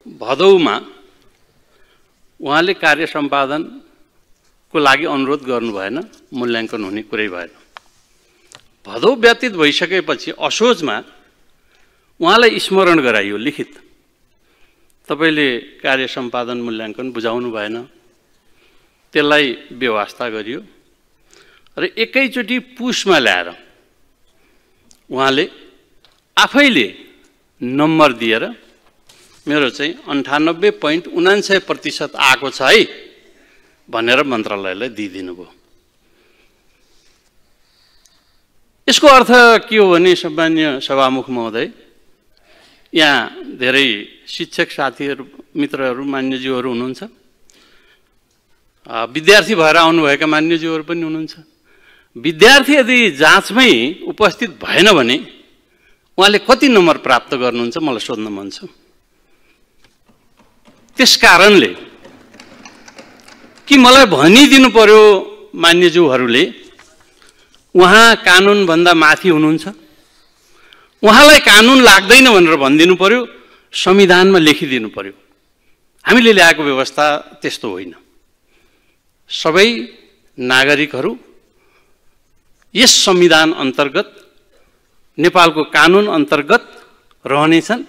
भदौमा उहाँले कार्य सम्पादनको लागि अनुरोध गर्नु भएन, मूल्याङ्कन हुने कुरै भएन। भदौ व्यतीत भइसकेपछि असोजमा उहाँलाई स्मरण गराइयो लिखित, तपाईले कार्य सम्पादन मूल्याङ्कन बुझाउनु भएन, त्यसलाई व्यवस्था गरियो र एकैचोटि पुसमा ल्याएर उहाँले आफैले नम्बर दिएर मेरो चाहिँ 98.99% आएको छ है भनेर मन्त्रालयलाई दिइदिनु भयो। यसको अर्थ के हो भने सम्मान्य सभामुख महोदय, यहाँ धेरै शिक्षक साथीहरू, मित्रहरू, मान्यज्यूहरू हुनुहुन्छ, विद्यार्थी भएर आउनुभएका मान्यज्यूहरू पनि हुनुहुन्छ। विद्यार्थी यदि जाँचमै उपस्थित भएन भने उहाँले कति नम्बर प्राप्त गर्नुहुन्छ मलाई सोध्न मन छ। त्यसकारणले कि मलाई भनिदिनु पर्यो मान्यज्यूहरूले, उहाँ कानुनभन्दा माथि हुनुहुन्छ, उहाँलाई कानुन लाग्दैन भनेर भनिदिनु पर्यो, संविधानमा लेखिदिनु पर्यो। हामीले ल्याएको व्यवस्था त्यस्तो होइन। सबै नागरिकहरू यस संविधान अन्तर्गत, नेपालको कानुन अन्तर्गत रहनेछन्